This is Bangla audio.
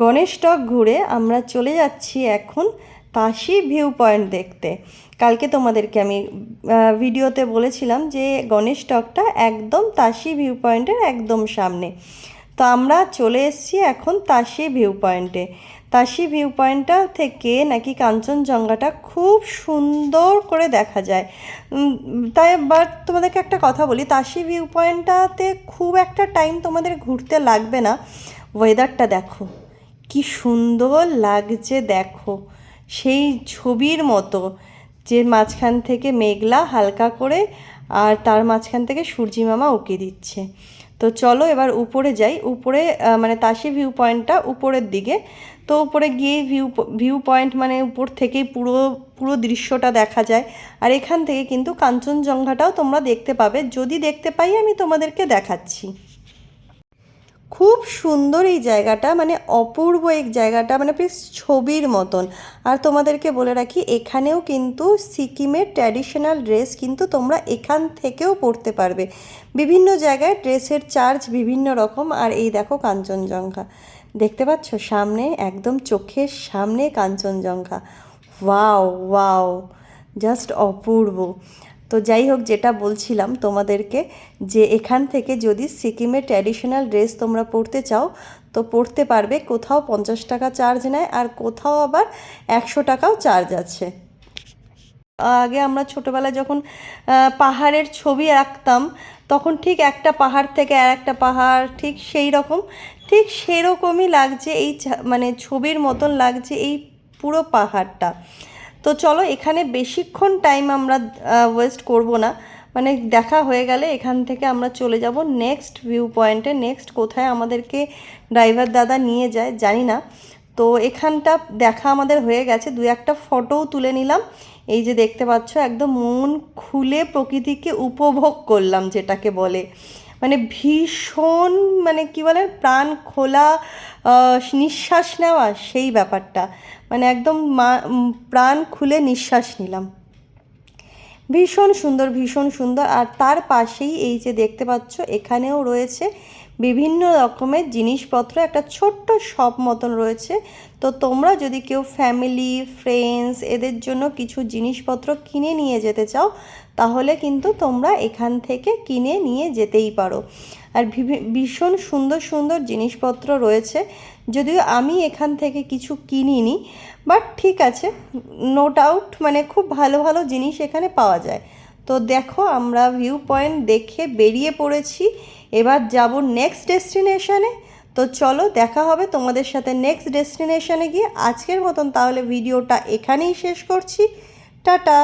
গণেশটক ঘুরে আমরা চলে যাচ্ছি এখন তাশি ভিউ পয়েন্ট দেখতে। কালকে তোমাদেরকে আমি ভিডিওতে বলেছিলাম যে গণেশটকটা একদম তাশি ভিউ পয়েন্টের একদম সামনে। তো আমরা চলে এসেছি এখন তাশি ভিউ পয়েন্টে। তাশি ভিউ পয়েন্টটা থেকে নাকি কাঞ্চনজঙ্ঘাটা খুব সুন্দর করে দেখা যায়। তাই বাট তোমাদেরকে একটা কথা বলি, তাশি ভিউ পয়েন্টটাতে খুব একটা টাইম তোমাদের ঘুরতে লাগবে না। ওয়েদারটা দেখো কি সুন্দর লাগছে, দেখো সেই ছবির মতো, যে মাঝখান থেকে মেঘলা হালকা করে আর তার মাঝখান থেকে সূর্যি মামা উঁকি দিচ্ছে। তো চলো এবার উপরে যাই। উপরে মানে তাশি ভিউ পয়েন্টটা উপরের দিকে। তো উপরে গিয়ে ভিউ পয়েন্ট মানে উপর থেকেই পুরো পুরো দৃশ্যটা দেখা যায়। আর এখান থেকে কিন্তু কাঞ্চনজঙ্ঘাটাও তোমরা দেখতে পাবে, যদি দেখতে পাই আমি তোমাদেরকে দেখাচ্ছি। খুব সুন্দর এই জায়গাটা, মানে অপূর্ব এই জায়গাটা, মানে প্লিজ ছবির মতন। আর তোমাদেরকে বলে রাখি, এখানেও কিন্তু সিকিমের ট্র্যাডিশনাল ড্রেস কিন্তু তোমরা এখান থেকেও পরতে পারবে। বিভিন্ন জায়গায় ড্রেসের চার্জ বিভিন্ন রকম। আর এই দেখো কাঞ্চনজঙ্ঘা দেখতে পাচ্ছ সামনে, একদম চোখের সামনে কাঞ্চনজঙ্ঘা। ওয়াও ওয়াও, জাস্ট অপূর্ব। তো যাই হোক, যেটা বলছিলাম তোমাদেরকে, যে এখান থেকে যদি সিকিমের ট্র্যাডিশনাল ড্রেস তোমরা পরতে চাও তো পরতে পারবে। কোথাও 50 টাকা চার্জ নেয় আর কোথাও আবার 100 টাকাও চার্জ আছে। আগে আমরা ছোটোবেলায় যখন পাহাড়ের ছবি আঁকতাম, তখন ঠিক একটা পাহাড় থেকে আর একটা পাহাড় ঠিক সেরকমই লাগছে, এই মানে ছবির মতন লাগছে এই পুরো পাহাড়টা। তো চলো, এখানে বেশিক্ষণ টাইম আমরা ওয়েস্ট করব না, মানে দেখা হয়ে গেলে এখান থেকে আমরা চলে যাব নেক্সট ভিউ পয়েন্টে। নেক্সট কোথায় আমাদেরকে ড্রাইভার দাদা নিয়ে যায় জানি না। তো এখানটা দেখা আমাদের হয়ে গেছে, দু একটা ফটোও তুলে নিলাম। এই যে দেখতে পাচ্ছ, একদম মন খুলে প্রকৃতিকে উপভোগ করলাম, যেটাকে বলে মানে ভীষণ, মানে কি বলে, প্রাণ খোলা নিঃশ্বাস নেওয়া, সেই ব্যাপারটা, মানে একদম প্রাণ খুলে নিঃশ্বাস নিলাম। ভীষণ সুন্দর, ভীষণ সুন্দর। আর তার পাশেই এই যে দেখতে পাচ্ছ, এখানেও রয়েছে বিভিন্ন রকমের জিনিসপত্র, একটা ছোট্ট শপ মতন রয়েছে। তো তোমরা যদি কেউ ফ্যামিলি ফ্রেন্ডস এদের জন্য কিছু জিনিসপত্র কিনে নিয়ে যেতে চাও, তাহলে কিন্তু তোমরা এখান থেকে কিনে নিয়ে যেতেই পারো। আর ভীষণ সুন্দর সুন্দর জিনিসপত্র রয়েছে, যদিও আমি এখান থেকে কিছু কিনিনি, বাট ঠিক আছে, নো ডাউট, মানে খুব ভালো ভালো জিনিস এখানে পাওয়া যায়। তো দেখো, আমরা ভিউ পয়েন্ট দেখে বেরিয়ে পড়েছি, এবার যাব নেক্সট ডেস্টিনেশনে। তো চলো, দেখা হবে তোমাদের সাথে নেক্সট ডেস্টিনেশনে গিয়ে। আজকের মতন তাহলে ভিডিওটা এখানেই শেষ করছি। টাটা।